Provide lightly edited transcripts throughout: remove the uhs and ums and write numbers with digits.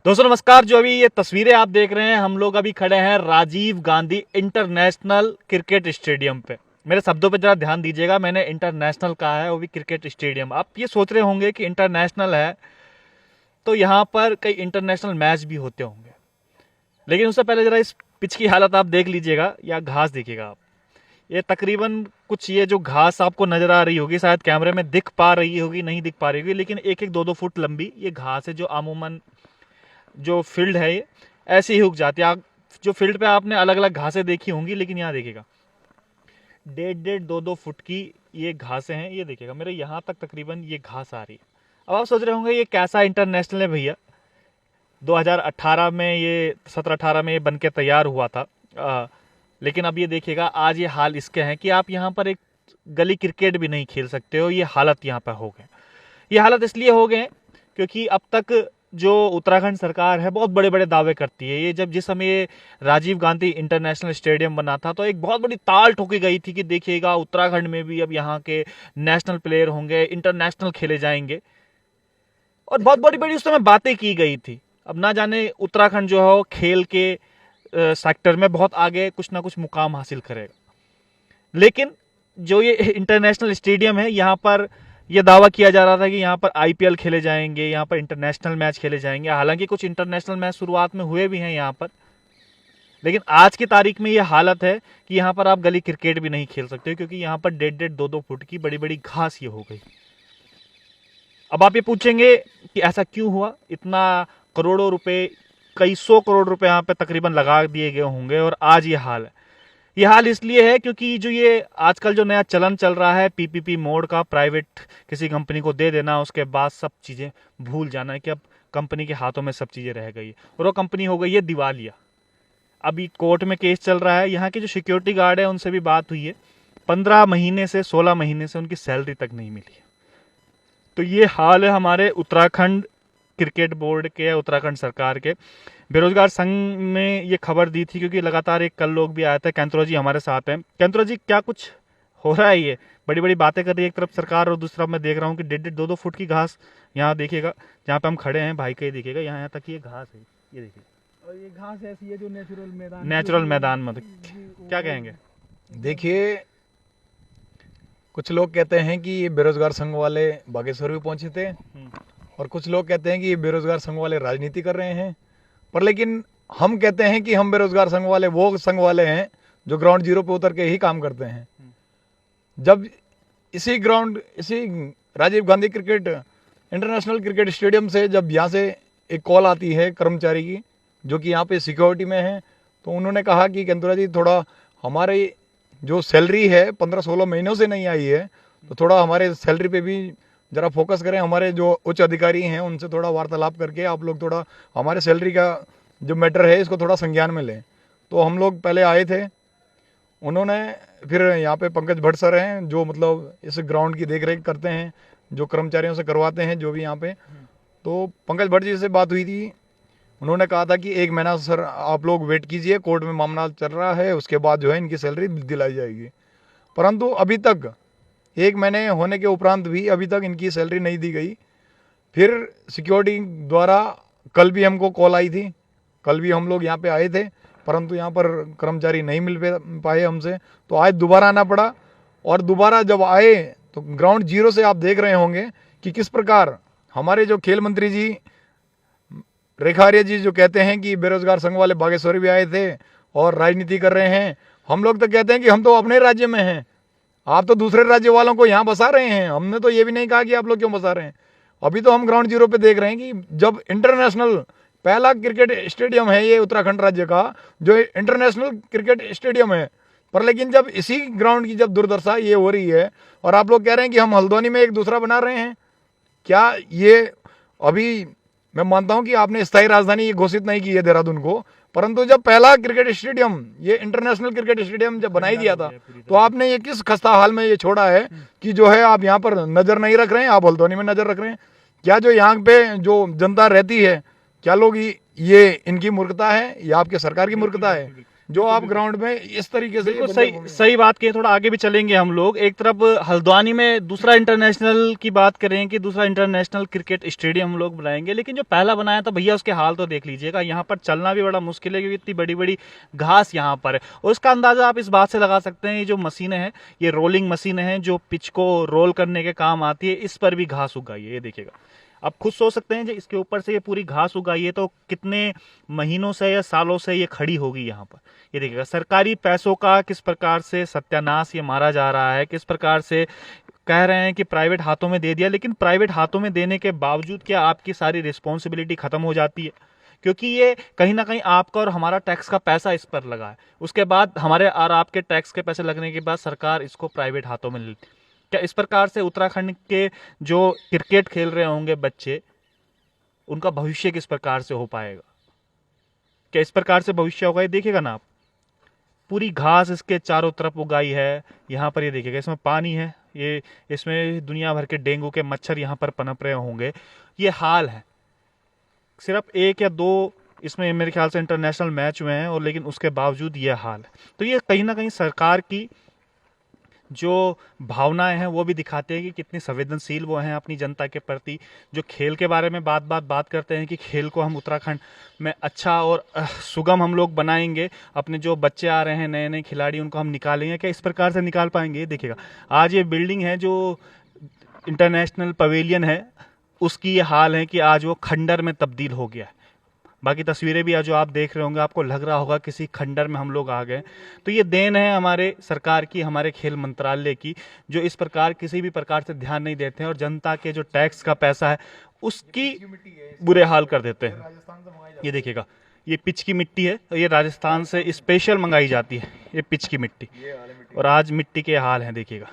दोस्तों नमस्कार। जो अभी ये तस्वीरें आप देख रहे हैं, हम लोग अभी खड़े हैं Rajiv Gandhi international cricket stadium पे। मेरे शब्दों पे जरा ध्यान दीजिएगा, मैंने इंटरनेशनल कहा है, वो भी क्रिकेट स्टेडियम। आप ये सोच रहे होंगे कि इंटरनेशनल है तो यहाँ पर कई इंटरनेशनल मैच भी होते होंगे, लेकिन उससे पहले जरा इस पिच की हालत आप देख लीजिएगा या घास देखिएगा आप। ये तकरीबन कुछ ये जो घास आपको नजर आ रही होगी, शायद कैमरे में दिख पा रही होगी, नहीं दिख पा रही होगी, लेकिन एक एक दो दो फुट लंबी ये घास है जो अमूमन जो फील्ड है ये ऐसे ही उग जाती है। जो फील्ड पे आपने अलग अलग घासें देखी होंगी, लेकिन यहाँ देखिएगा 1.5-2 फुट की ये घासें हैं। ये देखिएगा मेरे यहाँ तक तकरीबन ये घास आ रही है। अब आप सोच रहे होंगे ये कैसा इंटरनेशनल है भैया। 2018 में ये 17-18 में ये बन के तैयार हुआ था। लेकिन अब ये देखिएगा आज ये हाल इसके हैं कि आप यहाँ पर एक गली क्रिकेट भी नहीं खेल सकते हो। ये हालत यहाँ पर हो गए। ये हालत इसलिए हो गए क्योंकि अब तक जो उत्तराखंड सरकार है बहुत बड़े बड़े दावे करती है। ये जिस समय ये राजीव गांधी इंटरनेशनल स्टेडियम बना था तो एक बहुत बड़ी ताल ठोकी गई थी कि देखिएगा उत्तराखंड में भी अब यहाँ के नेशनल प्लेयर होंगे, इंटरनेशनल खेले जाएंगे, और बहुत बड़ी बड़ी उस समय बातें की गई थी। अब ना जाने उत्तराखंड जो है खेल के सेक्टर में बहुत आगे कुछ ना कुछ मुकाम हासिल करेगा। लेकिन जो ये इंटरनेशनल स्टेडियम है, यहाँ पर यह दावा किया जा रहा था कि यहाँ पर आईपीएल खेले जाएंगे, यहाँ पर इंटरनेशनल मैच खेले जाएंगे। हालांकि कुछ इंटरनेशनल मैच शुरुआत में हुए भी हैं यहाँ पर, लेकिन आज की तारीख में यह हालत है कि यहाँ पर आप गली क्रिकेट भी नहीं खेल सकते क्योंकि यहाँ पर 1.5-2 फुट की बड़ी बड़ी घास ये हो गई। अब आप ये पूछेंगे कि ऐसा क्यों हुआ। इतना करोड़ों रुपए, कई 100 करोड़ रुपए यहाँ पे तकरीबन लगा दिए गए होंगे और आज ये हाल है। ये हाल इसलिए है क्योंकि जो ये आजकल जो नया चलन चल रहा है पीपीपी मोड का, प्राइवेट किसी कंपनी को दे देना, उसके बाद सब चीज़ें भूल जाना है कि अब कंपनी के हाथों में सब चीज़ें रह गई है, और वो कंपनी हो गई है दिवालिया। अभी कोर्ट में केस चल रहा है। यहाँ के जो सिक्योरिटी गार्ड है उनसे भी बात हुई है, 15 महीने से 16 महीने से उनकी सैलरी तक नहीं मिली है। तो ये हाल है हमारे उत्तराखंड क्रिकेट बोर्ड के, उत्तराखंड सरकार के। बेरोजगार संघ ने ये खबर दी थी क्योंकि लगातार एक कल लोग भी आए थे। कैंत्रो जी हमारे साथ हैं। कैंत्रो जी, क्या कुछ हो रहा है? ये बड़ी बड़ी बातें कर रही है एक तरफ सरकार और दूसरा मैं देख रहा हूँ कि 1.5-2 फुट की घास यहाँ देखिएगा, जहाँ पे हम खड़े हैं भाई के, देखिएगा यहाँ तक ये घास है। ये देखिए, और ये घास ऐसी है जो नेचुरल मैदान में। क्या कहेंगे? देखिए, कुछ लोग कहते हैं कि ये बेरोजगार संघ वाले बागेश्वर भी पहुंचे थे, और कुछ लोग कहते हैं कि ये बेरोजगार संघ वाले राजनीति कर रहे हैं। पर लेकिन हम कहते हैं कि हम बेरोजगार संघ वाले वो संघ वाले हैं जो ग्राउंड जीरो पे उतर के ही काम करते हैं। जब इसी Rajiv Gandhi cricket international cricket stadium से जब यहाँ से एक कॉल आती है कर्मचारी की जो कि यहाँ पे सिक्योरिटी में है, तो उन्होंने कहा कि केंद्रा जी, थोड़ा हमारे जो सैलरी है 15-16 महीनों से नहीं आई है, तो थोड़ा हमारे सैलरी पे भी जरा फोकस करें। हमारे जो उच्च अधिकारी हैं उनसे थोड़ा वार्तालाप करके आप लोग थोड़ा हमारे सैलरी का जो मैटर है इसको थोड़ा संज्ञान में लें। तो हम लोग पहले आए थे, उन्होंने फिर यहाँ पे पंकज भट्ट सर हैं जो मतलब इस ग्राउंड की देख रेख करते हैं, जो कर्मचारियों से करवाते हैं जो भी यहाँ पे। तो पंकज भट्ट जी से बात हुई थी, उन्होंने कहा था कि 1 महीना सर आप लोग वेट कीजिए, कोर्ट में मामला चल रहा है, उसके बाद जो है इनकी सैलरी दिलाई जाएगी। परंतु अभी तक 1 महीने होने के उपरांत भी अभी तक इनकी सैलरी नहीं दी गई। फिर सिक्योरिटी द्वारा कल भी हमको कॉल आई थी, कल भी हम लोग यहाँ पे आए थे, परंतु यहाँ पर कर्मचारी नहीं मिल पाए हमसे, तो आज दोबारा आना पड़ा। और दोबारा जब आए तो ग्राउंड जीरो से आप देख रहे होंगे कि किस प्रकार हमारे जो खेल मंत्री जी रेखा आर्य जी जो कहते हैं कि बेरोजगार संघ वाले बागेश्वर भी आए थे और राजनीति कर रहे हैं। हम लोग तो कहते हैं कि हम तो अपने राज्य में हैं, आप तो दूसरे राज्य वालों को यहाँ बसा रहे हैं। हमने तो ये भी नहीं कहा कि आप लोग क्यों बसा रहे हैं। अभी तो हम ग्राउंड जीरो पे देख रहे हैं कि जब इंटरनेशनल पहला क्रिकेट स्टेडियम है ये उत्तराखंड राज्य का जो इंटरनेशनल क्रिकेट स्टेडियम है, पर लेकिन जब इसी ग्राउंड की जब दुर्दशा ये हो रही है और आप लोग कह रहे हैं कि हम हल्द्वानी में एक दूसरा बना रहे हैं। क्या ये अभी मैं मानता हूं कि आपने स्थायी राजधानी ये घोषित नहीं की है देहरादून को, परंतु जब पहला क्रिकेट स्टेडियम ये इंटरनेशनल क्रिकेट स्टेडियम जब बनाई दिया था तो आपने ये किस खस्ता हाल में ये छोड़ा है कि जो है आप यहाँ पर नजर नहीं रख रहे हैं, आप हल्द्वानी में नजर रख रहे हैं। क्या जो यहाँ पे जो जनता रहती है, क्या लोग ये इनकी मूर्खता है या आपके सरकार की मूर्खता है? जो आप ग्राउंड में इस तरीके से बिल्कुल सही बात की है। थोड़ा आगे भी चलेंगे हम लोग। एक तरफ हल्द्वानी में दूसरा इंटरनेशनल की बात करें कि दूसरा इंटरनेशनल क्रिकेट स्टेडियम हम लोग बनाएंगे, लेकिन जो पहला बनाया था भैया उसके हाल तो देख लीजिएगा। यहाँ पर चलना भी बड़ा मुश्किल है क्योंकि इतनी बड़ी बड़ी घास यहाँ पर है। और उसका अंदाजा आप इस बात से लगा सकते हैं, ये जो मशीनें हैं ये रोलिंग मशीनें हैं जो पिच को रोल करने के काम आती है, इस पर भी घास उग गई है। ये देखिएगा, आप खुद सोच सकते हैं जो इसके ऊपर से ये पूरी घास उगाई है तो कितने महीनों से या सालों से ये खड़ी होगी यहाँ पर। ये देखिएगा सरकारी पैसों का किस प्रकार से सत्यानाश ये मारा जा रहा है, किस प्रकार से कह रहे हैं कि प्राइवेट हाथों में दे दिया, लेकिन प्राइवेट हाथों में देने के बावजूद क्या आपकी सारी रिस्पॉन्सिबिलिटी खत्म हो जाती है? क्योंकि ये कहीं ना कहीं आपका और हमारा टैक्स का पैसा इस पर लगा है। उसके बाद हमारे और आपके टैक्स के पैसे लगने के बाद सरकार इसको प्राइवेट हाथों में लेती। क्या इस प्रकार से उत्तराखंड के जो क्रिकेट खेल रहे होंगे बच्चे, उनका भविष्य किस प्रकार से हो पाएगा? क्या इस प्रकार से भविष्य होगा? ये देखिएगा ना आप, पूरी घास इसके चारों तरफ उगाई है। यहाँ पर ये देखिएगा, इसमें पानी है, ये इसमें दुनिया भर के डेंगू के मच्छर यहाँ पर पनप रहे होंगे। ये हाल है। सिर्फ 1 या 2 इसमें मेरे ख्याल से इंटरनेशनल मैच हुए हैं और लेकिन उसके बावजूद ये हाल है। तो ये कहीं ना कहीं सरकार की जो भावनाएं हैं वो भी दिखाते हैं कि कितनी संवेदनशील वो हैं अपनी जनता के प्रति। जो खेल के बारे में बात करते हैं कि खेल को हम उत्तराखंड में अच्छा और सुगम हम लोग बनाएंगे, अपने जो बच्चे आ रहे हैं नए नए खिलाड़ी उनको हम निकालेंगे। क्या इस प्रकार से निकाल पाएंगे? देखिएगा, आज ये बिल्डिंग है जो इंटरनेशनल पवेलियन है, उसकी ये हाल है कि आज वो खंडर में तब्दील हो गया है। बाकी तस्वीरें भी आज जो आप देख रहे होंगे आपको लग रहा होगा किसी खंडर में हम लोग आ गए। तो ये देन है हमारे सरकार की, हमारे खेल मंत्रालय की, जो इस प्रकार किसी भी प्रकार से ध्यान नहीं देते हैं और जनता के जो टैक्स का पैसा है उसकी बुरे हाल कर देते हैं। ये देखिएगा, ये पिच की मिट्टी है, ये राजस्थान से स्पेशल मंगाई जाती है ये पिच की मिट्टी। और आज मिट्टी के हाल हैं देखिएगा,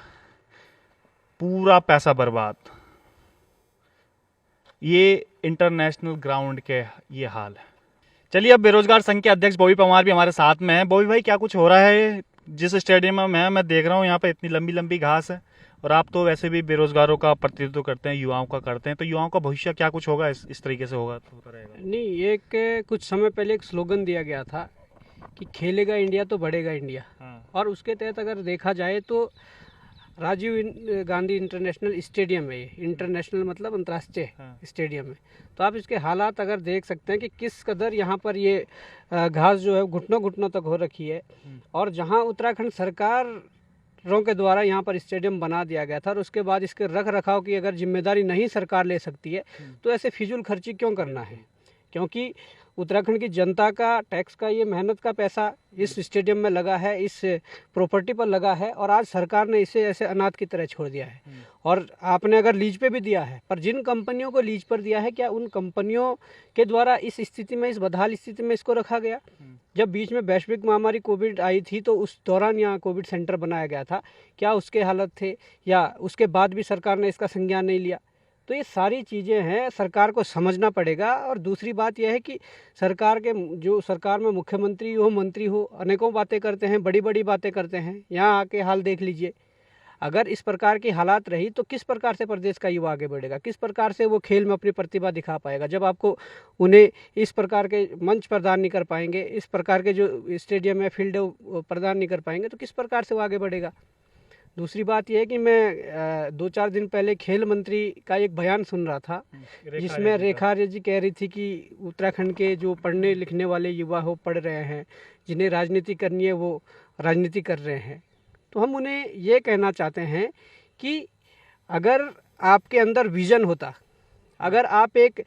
पूरा पैसा बर्बाद। ये इंटरनेशनल ग्राउंड के ये हाल है। चलिए, अब बेरोजगार संघ के अध्यक्ष बॉबी परमार भी हमारे साथ में हैं। बॉबी भाई, क्या कुछ हो रहा है जिस स्टेडियम में मैं देख रहा हूँ यहाँ पे इतनी लंबी लंबी घास है, और आप तो वैसे भी बेरोजगारों का प्रतिनिधित्व करते हैं, युवाओं का करते हैं, तो युवाओं का भविष्य क्या कुछ होगा इस तरीके से होगा तो होता रहेगा? नहीं, एक कुछ समय पहले एक स्लोगन दिया गया था कि खेलेगा इंडिया तो बढ़ेगा इंडिया। हाँ। और उसके तहत अगर देखा जाए तो राजीव गांधी इंटरनेशनल स्टेडियम है, ये इंटरनेशनल मतलब अंतर्राष्ट्रीय स्टेडियम है। तो आप इसके हालात अगर देख सकते हैं कि किस कदर यहाँ पर ये घास जो है घुटनों घुटनों तक हो रखी है। और जहाँ उत्तराखंड सरकारों के द्वारा यहाँ पर स्टेडियम बना दिया गया था और उसके बाद इसके रख रखाव की अगर जिम्मेदारी नहीं सरकार ले सकती है तो ऐसे फिजूल खर्ची क्यों करना है? क्योंकि उत्तराखंड की जनता का टैक्स का ये मेहनत का पैसा इस स्टेडियम में लगा है, इस प्रॉपर्टी पर लगा है, और आज सरकार ने इसे ऐसे अनाथ की तरह छोड़ दिया है। और आपने अगर लीज पे भी दिया है, पर जिन कंपनियों को लीज पर दिया है, क्या उन कंपनियों के द्वारा इस स्थिति में, इस बदहाल स्थिति में इसको रखा गया? जब बीच में वैश्विक महामारी कोविड आई थी तो उस दौरान यहाँ कोविड सेंटर बनाया गया था, क्या उसके हालत थे? या उसके बाद भी सरकार ने इसका संज्ञान नहीं लिया? तो ये सारी चीज़ें हैं, सरकार को समझना पड़ेगा। और दूसरी बात यह है कि सरकार में मुख्यमंत्री हो, मंत्री हो, अनेकों बातें करते हैं, बड़ी बड़ी बातें करते हैं। यहाँ आके हाल देख लीजिए। अगर इस प्रकार की हालात रही तो किस प्रकार से प्रदेश का युवा आगे बढ़ेगा? किस प्रकार से वो खेल में अपनी प्रतिभा दिखा पाएगा? जब आपको उन्हें इस प्रकार के मंच प्रदान नहीं कर पाएंगे, इस प्रकार के जो स्टेडियम है, फील्ड है, वो प्रदान नहीं कर पाएंगे, तो किस प्रकार से वो आगे बढ़ेगा? दूसरी बात यह है कि मैं 2-4 दिन पहले खेल मंत्री का एक बयान सुन रहा था, जिसमें रेखा आर्य जी कह रही थी कि उत्तराखंड के जो पढ़ने लिखने वाले युवा हो पढ़ रहे हैं, जिन्हें राजनीति करनी है वो राजनीति कर रहे हैं। तो हम उन्हें ये कहना चाहते हैं कि अगर आपके अंदर विजन होता, अगर आप एक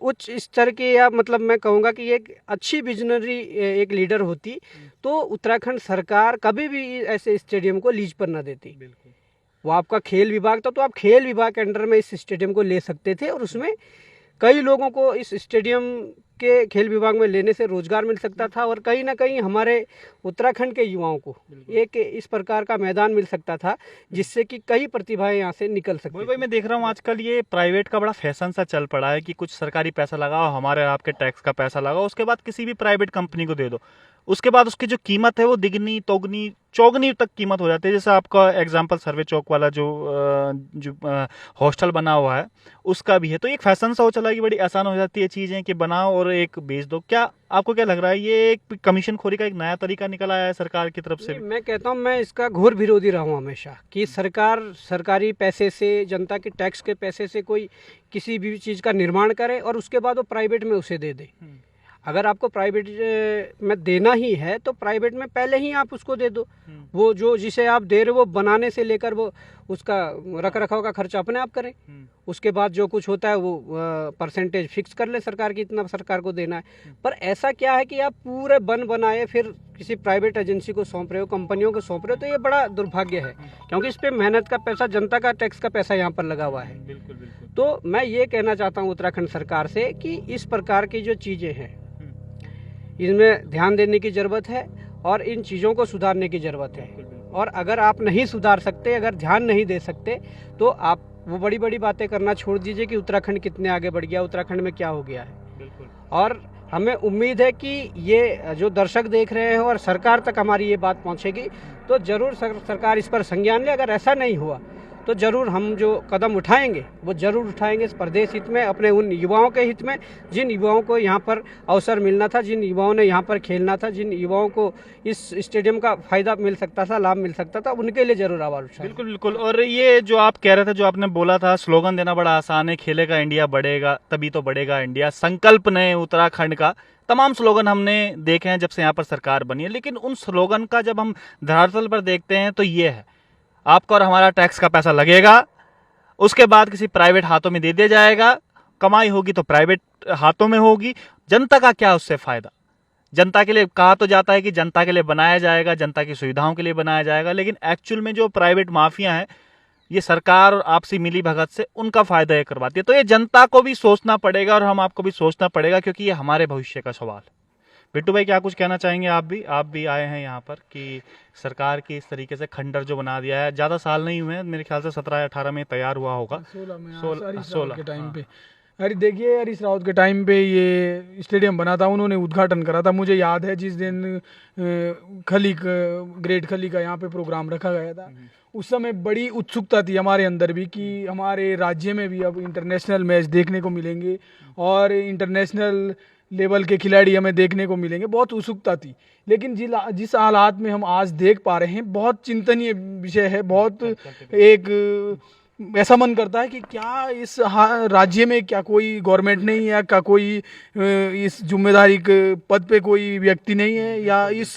उच्च स्तर के, या मतलब मैं कहूँगा कि एक अच्छी विजनरी एक लीडर होती, तो उत्तराखंड सरकार कभी भी ऐसे स्टेडियम को लीज पर ना देती। वो आपका खेल विभाग था, तो आप खेल विभाग के अंडर में इस स्टेडियम को ले सकते थे और उसमें कई लोगों को इस स्टेडियम के खेल विभाग में लेने से रोजगार मिल सकता था और कहीं ना कहीं हमारे उत्तराखंड के युवाओं को एक इस प्रकार का मैदान मिल सकता था जिससे कि कई प्रतिभाएं यहाँ से निकल सकती। वही मैं देख रहा हूँ आजकल ये प्राइवेट का बड़ा फैशन सा चल पड़ा है कि कुछ सरकारी पैसा लगाओ, हमारे आपके टैक्स का पैसा लगाओ, उसके बाद किसी भी प्राइवेट कंपनी को दे दो, उसके बाद उसकी जो कीमत है वो दिगनी तोगनी चौगुनी तक कीमत हो जाती है। जैसे आपका एग्जांपल सर्वे चौक वाला जो हॉस्टल बना हुआ है उसका भी है। तो एक फैशन सा हो चला कि बड़ी आसान हो जाती है चीज़ें कि बनाओ और एक बेच दो। क्या आपको क्या लग रहा है ये एक कमीशन-खोरी का एक नया तरीका निकल आया है सरकार की तरफ से? नहीं, मैं कहता हूँ, मैं इसका घोर विरोधी रहा हूँ हमेशा कि सरकार सरकारी पैसे से, जनता के टैक्स के पैसे से कोई किसी भी चीज़ का निर्माण करे और उसके बाद वो प्राइवेट में उसे दे दे। अगर आपको प्राइवेट में देना ही है तो प्राइवेट में पहले ही आप उसको दे दो। वो जो जिसे आप दे रहे हो वो बनाने से लेकर वो उसका रख रखाव का खर्चा अपने आप करें। उसके बाद जो कुछ होता है वो परसेंटेज फिक्स कर ले सरकार की, इतना सरकार को देना है। पर ऐसा क्या है कि आप पूरे बनाए फिर किसी प्राइवेट एजेंसी को सौंप रहे हो, कंपनियों को सौंप रहे हो, तो ये बड़ा दुर्भाग्य है क्योंकि इस पे मेहनत का पैसा, जनता का टैक्स का पैसा यहाँ पर लगा हुआ है। बिल्कुल बिल्कुल। तो मैं ये कहना चाहता हूँ उत्तराखंड सरकार से कि इस प्रकार की जो चीज़ें हैं इनमें ध्यान देने की ज़रूरत है और इन चीज़ों को सुधारने की ज़रूरत है। और अगर आप नहीं सुधार सकते, अगर ध्यान नहीं दे सकते, तो आप वो बड़ी बड़ी बातें करना छोड़ दीजिए कि उत्तराखंड कितने आगे बढ़ गया, उत्तराखंड में क्या हो गया है। बिल्कुल। और हमें उम्मीद है कि ये जो दर्शक देख रहे हैं और सरकार तक हमारी ये बात पहुंचेगी तो ज़रूर सरकार इस पर संज्ञान ले। अगर ऐसा नहीं हुआ तो ज़रूर हम जो कदम उठाएंगे वो ज़रूर उठाएंगे इस प्रदेश हित में, अपने उन युवाओं के हित में जिन युवाओं को यहाँ पर अवसर मिलना था, जिन युवाओं ने यहाँ पर खेलना था, जिन युवाओं को इस स्टेडियम का फ़ायदा मिल सकता था, लाभ मिल सकता था, उनके लिए ज़रूर आवाज़ उठाएंगे। बिल्कुल बिल्कुल। और ये जो आप कह रहे थे, जो आपने बोला था, स्लोगन देना बड़ा आसान है, खेलेगा इंडिया बढ़ेगा तभी तो बढ़ेगा इंडिया, संकल्प नए उत्तराखंड का, तमाम स्लोगन हमने देखे हैं जब से यहाँ पर सरकार बनी है। लेकिन उन स्लोगन का जब हम धरातल पर देखते हैं तो ये है, आपका और हमारा टैक्स का पैसा लगेगा, उसके बाद किसी प्राइवेट हाथों में दे दिया जाएगा, कमाई होगी तो प्राइवेट हाथों में होगी। जनता का क्या उससे फायदा? जनता के लिए कहा तो जाता है कि जनता के लिए बनाया जाएगा, जनता की सुविधाओं के लिए बनाया जाएगा, लेकिन एक्चुअल में जो प्राइवेट माफिया है ये सरकार और आपसी मिली भगत से उनका फायदा ये करवाती है। तो ये जनता को भी सोचना पड़ेगा और हम आपको भी सोचना पड़ेगा, क्योंकि ये हमारे भविष्य का सवाल है। बिट्टू भाई, क्या कुछ कहना चाहेंगे? आप भी आए हैं यहाँ पर कि सरकार की इस तरीके से खंडर जो बना दिया है, ज़्यादा साल नहीं हुए हैं, मेरे ख्याल से 17-18 में तैयार हुआ होगा। 16 में, 16 के टाइम पे। अरे देखिए, हरीश रावत के टाइम पे ये स्टेडियम बना था, उन्होंने उद्घाटन करा था। मुझे याद है जिस दिन ग्रेट खली का यहाँ पे प्रोग्राम रखा गया था, उस समय बड़ी उत्सुकता थी हमारे अंदर भी कि हमारे राज्य में भी अब इंटरनेशनल मैच देखने को मिलेंगे और इंटरनेशनल लेवल के खिलाड़ी हमें देखने को मिलेंगे। बहुत उत्सुकता थी, लेकिन जिस हालात में हम आज देख पा रहे हैं, बहुत चिंतनीय विषय है। बहुत एक ऐसा मन करता है कि क्या इस राज्य में क्या कोई गवर्नमेंट नहीं है, क्या कोई इस जिम्मेदारी के पद पे कोई व्यक्ति नहीं है, या इस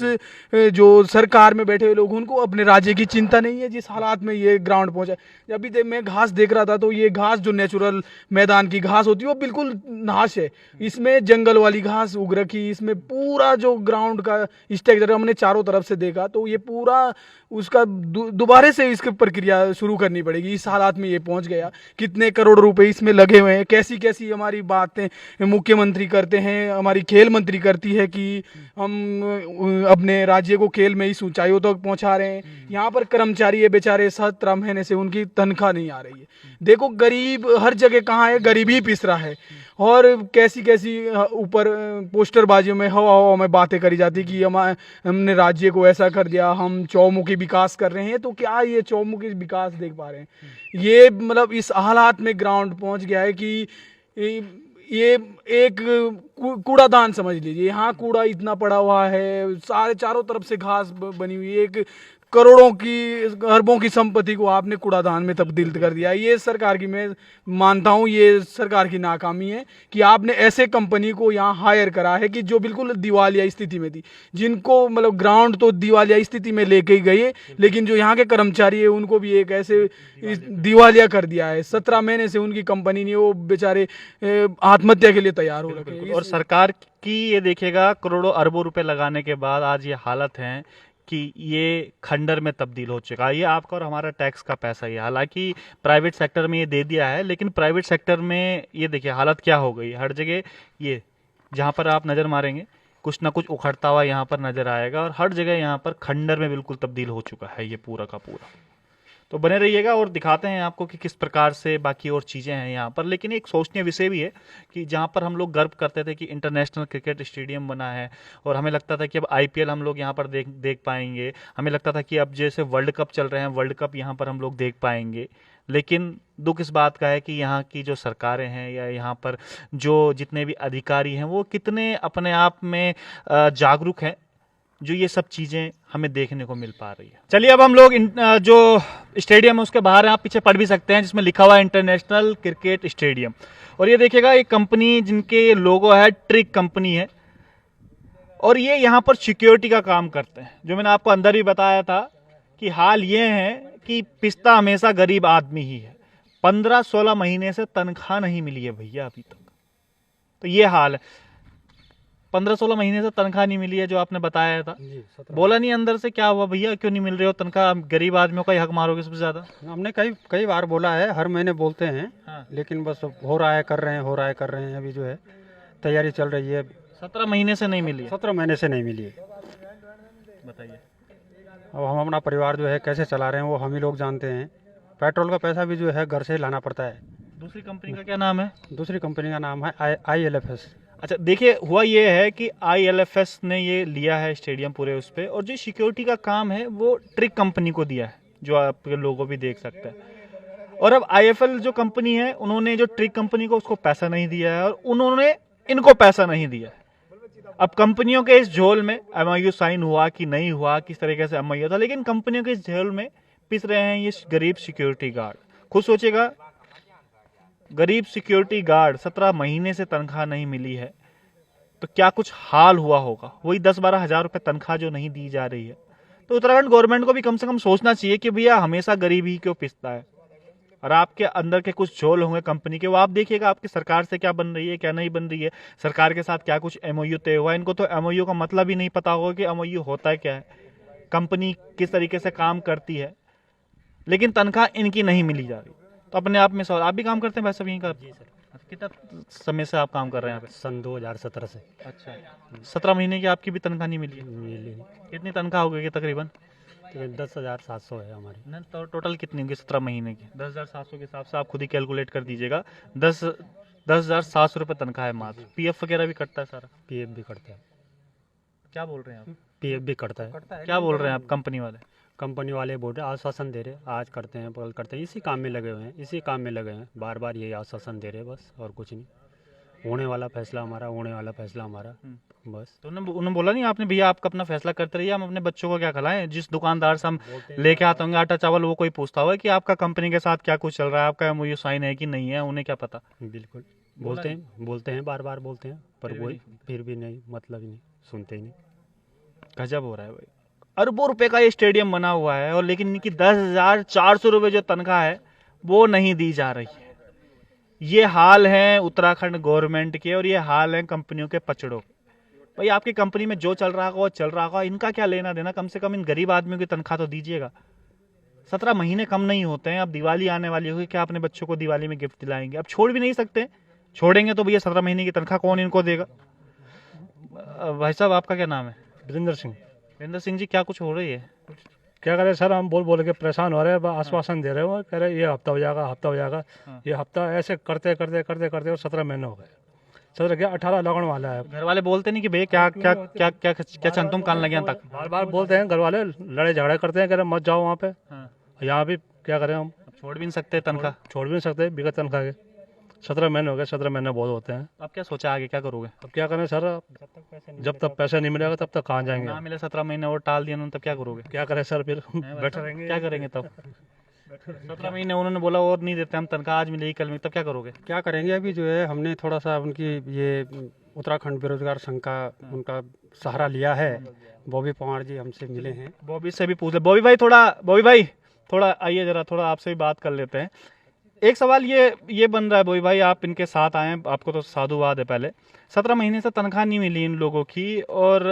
जो सरकार में बैठे हुए लोग उनको अपने राज्य की चिंता नहीं है। जिस हालात में ये ग्राउंड पहुंचा, जब भी मैं घास देख रहा था तो ये घास जो नेचुरल मैदान की घास होती है वो बिल्कुल नाश है। इसमें जंगल वाली घास उग रखी, इसमें पूरा जो ग्राउंड का स्ट्रक्चर हमने चारों तरफ से देखा तो ये पूरा उसका दोबारा से इसकी प्रक्रिया शुरू करनी पड़ेगी। इस हालात में ये पहुंच गया, कितने करोड़ रुपए इसमें लगे हुए हैं, कैसी कैसी हमारी बातें मुख्यमंत्री करते हैं, हमारी खेल मंत्री करती है कि हम अपने राज्य को खेल में इस ऊंचाइयों तक पहुंचा रहे हैं। यहाँ पर कर्मचारी है बेचारे, 17 महीने से उनकी तनख्वाह नहीं आ रही है। देखो गरीब हर जगह कहाँ है, गरीबी पिस रहा है। और कैसी कैसी ऊपर पोस्टरबाजियों में हवा में बातें करी जाती कि हमने राज्य को ऐसा कर दिया, हम चौमुखी विकास कर रहे हैं। तो क्या ये चौमुखी विकास देख पा रहे हैं? ये मतलब इस हालात में ग्राउंड पहुंच गया है कि ये एक कूड़ादान समझ लीजिए। यहाँ कूड़ा इतना पड़ा हुआ है, सारे चारों तरफ से घास बनी हुई है। एक करोड़ों की, अरबों की संपत्ति को आपने कूड़ादान में तब्दील कर दिया। ये सरकार की, मैं मानता हूँ ये सरकार की नाकामी है कि आपने ऐसे कंपनी को यहाँ हायर करा है कि जो बिल्कुल दिवालिया स्थिति में थी, जिनको मतलब ग्राउंड तो दिवालिया स्थिति में लेके गए, लेकिन जो यहाँ के कर्मचारी है उनको भी एक ऐसे दिवालिया कर दिया है। 17 महीने से उनकी कंपनी नहीं, वो बेचारे आत्महत्या के लिए तैयार हो रखे हैं। और सरकार की ये देखिएगा, करोड़ों अरबों रुपए लगाने के बाद आज ये हालत है कि ये खंडर में तब्दील हो चुका है। ये आपका और हमारा टैक्स का पैसा ही है। हालांकि प्राइवेट सेक्टर में ये दे दिया है, लेकिन प्राइवेट सेक्टर में ये देखिए हालत क्या हो गई। हर जगह ये, जहाँ पर आप नज़र मारेंगे कुछ ना कुछ उखड़ता हुआ यहाँ पर नज़र आएगा, और हर जगह यहाँ पर खंडर में बिल्कुल तब्दील हो चुका है ये पूरा का पूरा। तो बने रहिएगा और दिखाते हैं आपको कि किस प्रकार से बाकी और चीज़ें हैं यहाँ पर। लेकिन एक सोचनीय विषय भी है कि जहाँ पर हम लोग गर्व करते थे कि इंटरनेशनल क्रिकेट स्टेडियम बना है और हमें लगता था कि अब आईपीएल हम लोग यहाँ पर देख पाएंगे, हमें लगता था कि अब जैसे वर्ल्ड कप चल रहे हैं वर्ल्ड कप यहाँ पर हम लोग देख पाएंगे। लेकिन दुख इस बात का है कि यहाँ की जो सरकारें हैं या यहाँ पर जो जितने भी अधिकारी हैं वो कितने अपने आप में जागरूक हैं, जो ये सब चीज़ें हमें देखने को मिल पा रही है। चलिए अब हम लोग जो स्टेडियम है उसके बाहर आप पीछे पढ़ भी सकते हैं जिसमें लिखा हुआ है इंटरनेशनल क्रिकेट स्टेडियम। और ये देखिएगा एक कंपनी जिनके लोगो है ट्रिक कंपनी है और ये यहाँ पर सिक्योरिटी का काम करते हैं। जो मैंने आपको अंदर भी बताया था कि हाल ये है कि पिस्ता हमेशा गरीब आदमी ही है। 15-16 महीने से तनख्वाह नहीं मिली है भैया अभी तक, तो ये हाल है। 15-16 महीने से तनख्वाह नहीं मिली है जो आपने बताया था। बोला नहीं अंदर से क्या हुआ भैया, क्यों नहीं मिल रही हो तनख्वाह? गरीब आदमियों का ही हक मारोगे सबसे ज्यादा। हमने कई बार बोला है, हर महीने बोलते हैं। हाँ। लेकिन बस हो रहा है, कर रहे हैं। अभी जो है तैयारी चल रही है। 17 महीने से नहीं मिली है। 17 महीने से नहीं मिली है। बताइए अब हम अपना परिवार जो है कैसे चला रहे हैं वो हम ही लोग जानते हैं। पेट्रोल का पैसा भी जो है घर से लाना पड़ता है। दूसरी कंपनी का क्या नाम है? दूसरी कंपनी का नाम है ILFS। अच्छा देखिए, हुआ ये है कि ILFS ने ये लिया है स्टेडियम पूरे उस पे, और जो सिक्योरिटी का काम है वो ट्रिक कंपनी को दिया है, जो आपके लोगों भी देख सकते हैं। और अब IFL जो कंपनी है उन्होंने जो ट्रिक कंपनी को उसको पैसा नहीं दिया है और उन्होंने इनको पैसा नहीं दिया है। अब कंपनियों के इस झोल में MOU साइन हुआ कि नहीं हुआ, किस तरीके से MOU था, लेकिन कंपनियों के इस झोल में पिस रहे हैं ये गरीब सिक्योरिटी गार्ड। खुद सोचेगा, गरीब सिक्योरिटी गार्ड 17 महीने से तनख्वाह नहीं मिली है तो क्या कुछ हाल हुआ होगा। वही 10-12 हज़ार रुपये तनख्वाह जो नहीं दी जा रही है। तो उत्तराखंड गवर्नमेंट को भी कम से कम सोचना चाहिए कि भैया हमेशा गरीब ही क्यों पिसता है। और आपके अंदर के कुछ झोल होंगे कंपनी के, वो आप देखिएगा आपकी सरकार से क्या बन रही है क्या नहीं बन रही है, सरकार के साथ क्या कुछ MOU तय हुआ है। इनको तो MOU का मतलब ही नहीं पता होगा कि MOU होता है क्या है, कंपनी किस तरीके से काम करती है, लेकिन तनख्वाह इनकी नहीं मिली जा रही। तो अपने आप में सवाल, आप भी काम करते हैं भाई साहब यहीं का? जी सर। कितना समय से आप काम कर रहे हैं यहाँ पे? सन 2017 से। अच्छा, 17 महीने की आपकी भी तनख्वाह नहीं मिली है? मिली कितनी तनख्वाह हो गई तकरीबन? तो 10,700 है हमारी। नहीं तो टोटल कितनी होगी 17 महीने की? 10,700 के हिसाब से आप खुद ही कैलकुलेट कर दीजिएगा। 10,700 रुपये तनख्वाह है मात्र। PF वगैरह भी कटता है सारा? PF भी कटता है। क्या बोल रहे हैं आप? PF भी कटता है। क्या बोल रहे हैं आप कंपनी वाले? कंपनी वाले बोल रहे आश्वासन दे रहे, आज करते हैं कल करते हैं, इसी काम में लगे हुए हैं, इसी काम में लगे हैं, बार बार यही आश्वासन दे रहे बस, और कुछ नहीं। होने वाला फैसला हमारा, होने वाला फैसला हमारा, बस। तो उन्होंने बोला नहीं आपने, भैया आप अपना फैसला करते रहिए, हम अपने बच्चों को क्या खिलाएं? जिस दुकानदार से हम लेके आते होंगे आटा चावल, वो कोई पूछता होगा कि आपका कंपनी के साथ क्या कुछ चल रहा है, आपका MOU साइन है कि नहीं है, उन्हें क्या पता? बिल्कुल बोलते हैं बार बार बोलते हैं, पर वही फिर भी नहीं, मतलब ही नहीं, सुनते ही नहीं। गजब हो रहा है भाई। अरबों रुपए का ये स्टेडियम बना हुआ है और लेकिन इनकी 10,400 रुपये जो तनख्वाह है वो नहीं दी जा रही है। ये हाल है उत्तराखंड गवर्नमेंट के और ये हाल है कंपनियों के पचड़ों। भाई आपकी कंपनी में जो चल रहा होगा वो चल रहा होगा, इनका क्या लेना देना? कम से कम इन गरीब आदमियों की तनख्वाह तो दीजिएगा। 17 महीने कम नहीं होते हैं। अब दिवाली आने वाली होगी, क्या अपने बच्चों को दिवाली में गिफ्ट दिलाएंगे? अब छोड़ भी नहीं सकते, छोड़ेंगे तो भैया 17 महीने की तनख्वाह कौन इनको देगा? भाई साहब आपका क्या नाम है? वीरेंद्र सिंह। वीरेंद्र सिंह जी, क्या कुछ हो रही है? क्या करें सर, हम बोल बोल के परेशान हो रहे हैं, आश्वासन दे रहे हो, कह रहे ये हफ्ता हो जाएगा, हफ्ता हो जाएगा। ये हफ्ता ऐसे करते करते करते करते और 17 महीने हो गए। 17 क्या 18 लगने वाला है। घर वाले बोलते नहीं कि भैया क्या क्या क्या क्या क्या चंतुम कान लगे तक? बार बार बोलते हैं घर वाले, लड़े झगड़े करते हैं, कह रहे मत जाओ वहाँ पे। यहाँ भी क्या करें हम, छोड़ भी नहीं सकते तनख्वाह? छोड़ भी नहीं सकते बिगड़ तनख्वाह के। 17 महीने हो गए, 17 महीने बहुत होते हैं। अब क्या सोचा आगे क्या करोगे? अब क्या करें सर, जब तक पैसा नहीं मिलेगा तब तक कहाँ जाएंगे? ना मिले 17 महीने और टाल दिया उन्होंने, तब क्या करोगे? क्या करें सर, फिर बैठे रहेंगे। क्या करेंगे तब? 17 महीने उन्होंने बोला और नहीं देते हम तनख्वाह, आज मिलेगी कल में, तब क्या करोगे? क्या करेंगे? अभी जो है हमने थोड़ा सा उनकी ये उत्तराखंड बेरोजगार संघ का उनका सहारा लिया है। बॉबी पवार जी हमसे मिले हैं। बॉबी से भी पूछ ले। बॉबी भाई थोड़ा आइए जरा, थोड़ा आपसे भी बात कर लेते हैं। एक सवाल ये बन रहा है बॉबी भाई, आप इनके साथ आए हैं, आपको तो साधुवाद है। पहले 17 महीने से तनख्वाह नहीं मिली इन लोगों की और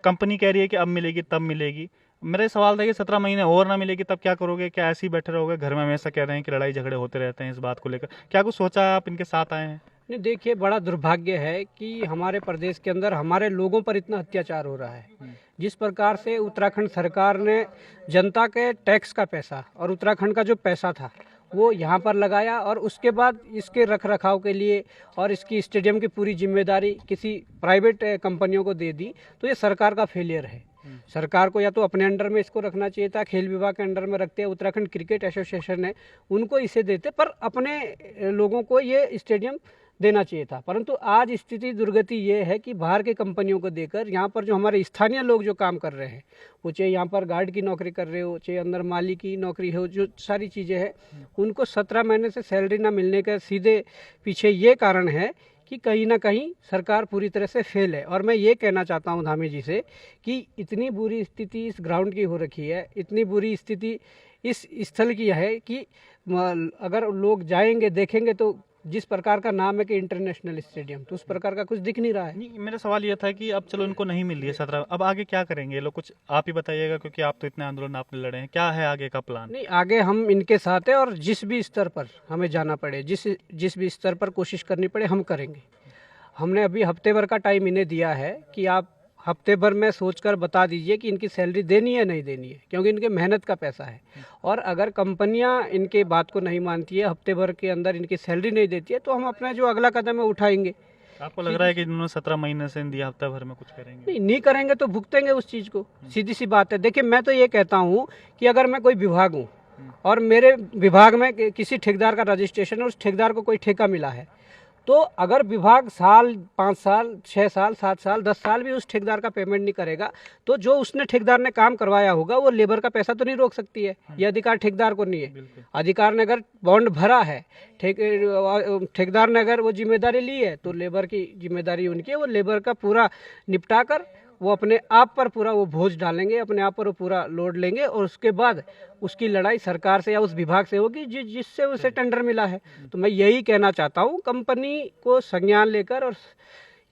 कंपनी कह रही है कि अब मिलेगी तब मिलेगी। मेरा सवाल था कि 17 महीने और ना मिलेगी तब क्या करोगे? क्या ऐसे ही बैठे रहोगे घर में? हमेशा कह रहे हैं कि लड़ाई झगड़े होते रहते हैं इस बात को लेकर। क्या कुछ सोचा है? आप इनके साथ आए हैं? नहीं, देखिए बड़ा दुर्भाग्य है कि हमारे प्रदेश के अंदर हमारे लोगों पर इतना अत्याचार हो रहा है। जिस प्रकार से उत्तराखंड सरकार ने जनता के टैक्स का पैसा और उत्तराखंड का जो पैसा था वो यहाँ पर लगाया और उसके बाद इसके रख रखाव के लिए और इसकी स्टेडियम की पूरी जिम्मेदारी किसी प्राइवेट कंपनियों को दे दी, तो ये सरकार का फेलियर है। सरकार को या तो अपने अंडर में इसको रखना चाहिए था, खेल विभाग के अंडर में रखते, उत्तराखंड क्रिकेट एसोसिएशन है उनको इसे देते, पर अपने लोगों को ये स्टेडियम देना चाहिए था। परंतु आज स्थिति दुर्गति ये है कि बाहर की कंपनियों को देकर यहाँ पर जो हमारे स्थानीय लोग जो काम कर रहे हैं, वो चाहे यहाँ पर गार्ड की नौकरी कर रहे हो, चाहे अंदर माली की नौकरी हो, जो सारी चीज़ें हैं, उनको 17 महीने से सैलरी ना मिलने का सीधे पीछे ये कारण है कि कहीं ना कहीं सरकार पूरी तरह से फेल है। और मैं ये कहना चाहता हूँ धामी जी से कि इतनी बुरी स्थिति इस ग्राउंड की हो रखी है, इतनी बुरी स्थिति इस स्थल की है कि अगर लोग जाएंगे देखेंगे तो जिस प्रकार का नाम है कि इंटरनेशनल स्टेडियम, तो उस प्रकार का कुछ दिख नहीं रहा है। नहीं, मेरा सवाल ये था कि अब चलो इनको नहीं मिल रही है 17, अब आगे क्या करेंगे ये लोग? कुछ आप ही बताइएगा, क्योंकि आप तो इतने आंदोलन आपने लड़े हैं, क्या है आगे का प्लान? नहीं, आगे हम इनके साथ हैं और जिस भी स्तर पर हमें जाना पड़े, जिस भी स्तर पर कोशिश करनी पड़े हम करेंगे। हमने अभी हफ्ते भर का टाइम इन्हें दिया है कि आप हफ्ते भर में सोचकर बता दीजिए कि इनकी सैलरी देनी है नहीं देनी है, क्योंकि इनके मेहनत का पैसा है। और अगर कंपनियां इनके बात को नहीं मानती है, हफ्ते भर के अंदर इनकी सैलरी नहीं देती है, तो हम अपना जो अगला कदम है उठाएंगे। आपको लग रहा है कि इन्होंने 17 महीने से दिया, हफ्ता भर में कुछ करेंगे? नहीं करेंगे तो भुगतेंगे उस चीज़ को, सीधी सी बात है। देखिए मैं तो ये कहता हूँ कि अगर मैं कोई विभाग हूँ और मेरे विभाग में किसी ठेकेदार का रजिस्ट्रेशन है, उस ठेकेदार को कोई ठेका मिला है, तो अगर विभाग साल 5 साल 6 साल 7 साल 10 साल भी उस ठेकेदार का पेमेंट नहीं करेगा, तो जो उसने ठेकेदार ने काम करवाया होगा वो लेबर का पैसा तो नहीं रोक सकती है। ये अधिकार ठेकेदार को नहीं है। अधिकार ने अगर बॉन्ड भरा है, ठेकेदार ने अगर वो जिम्मेदारी ली है, तो लेबर की जिम्मेदारी उनकी है। वो लेबर का पूरा निपटा कर वो अपने आप पर पूरा वो बोझ डालेंगे, अपने आप पर वो पूरा लोड लेंगे और उसके बाद उसकी लड़ाई सरकार से या उस विभाग से होगी जिससे उसे टेंडर मिला है। तो मैं यही कहना चाहता हूँ, कंपनी को संज्ञान लेकर और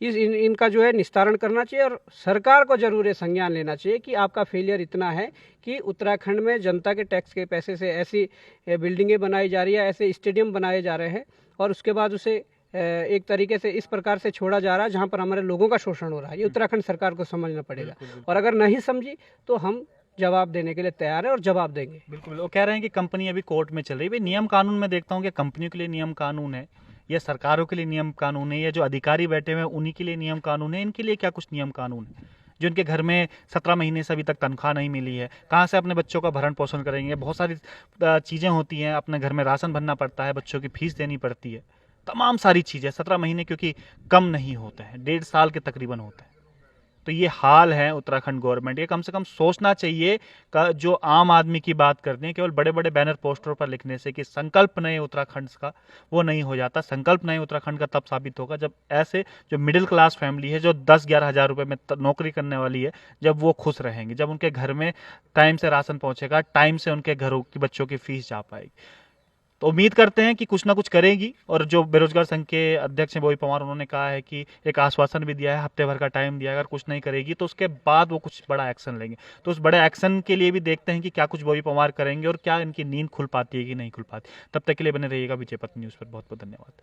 इनका जो है निस्तारण करना चाहिए और सरकार को जरूर ये संज्ञान लेना चाहिए कि आपका फेलियर इतना है कि उत्तराखंड में जनता के टैक्स के पैसे से ऐसी बिल्डिंगें बनाई जा रही है, ऐसे स्टेडियम बनाए जा रहे हैं और उसके बाद उसे एक तरीके से इस प्रकार से छोड़ा जा रहा है जहां पर हमारे लोगों का शोषण हो रहा है। ये उत्तराखंड सरकार को समझना पड़ेगा और अगर नहीं समझी तो हम जवाब देने के लिए तैयार है और जवाब देंगे। बिल्कुल, वो कह रहे हैं कि कंपनी अभी कोर्ट में चल रही है। भाई नियम कानून में देखता हूँ कि कंपनियों के लिए नियम कानून है या सरकारों के लिए नियम कानून है या जो अधिकारी बैठे हुए हैं उन्हीं के लिए नियम कानून है, इनके लिए क्या कुछ नियम कानून है? जो इनके घर में 17 महीने से अभी तक तनख्वाह नहीं मिली है, कहाँ से अपने बच्चों का भरण पोषण करेंगे? बहुत सारी चीज़ें होती हैं, अपने घर में राशन भरना पड़ता है, बच्चों की फीस देनी पड़ती है, तमाम सारी चीज़ें। 17 महीने क्योंकि कम नहीं होते हैं, 1.5 साल के तकरीबन होते हैं। तो ये हाल है उत्तराखंड गवर्नमेंट। ये कम से कम सोचना चाहिए का जो आम आदमी की बात करते हैं केवल बड़े बड़े बैनर पोस्टरों पर लिखने से कि संकल्प नए उत्तराखंड का, वो नहीं हो जाता। संकल्प नए उत्तराखंड का तब साबित होगा जब ऐसे जो मिडिल क्लास फैमिली है, जो 10-11 हज़ार रुपये में नौकरी करने वाली है, जब वो खुश रहेंगे, जब उनके घर में टाइम से राशन पहुंचेगा, टाइम से उनके घरों की बच्चों की फीस जा पाएगी। तो उम्मीद करते हैं कि कुछ ना कुछ करेगी। और जो बेरोजगार संघ के अध्यक्ष हैं बॉबी परमार, उन्होंने कहा है कि एक आश्वासन भी दिया है, हफ्ते भर का टाइम दिया है, अगर कुछ नहीं करेगी तो उसके बाद वो कुछ बड़ा एक्शन लेंगे। तो उस बड़े एक्शन के लिए भी देखते हैं कि क्या कुछ बॉबी परमार करेंगे और क्या इनकी नींद खुल पाती है कि नहीं खुल पाती। तब तक के लिए बने रहिएगा विजय पथ न्यूज़ पर। बहुत बहुत धन्यवाद।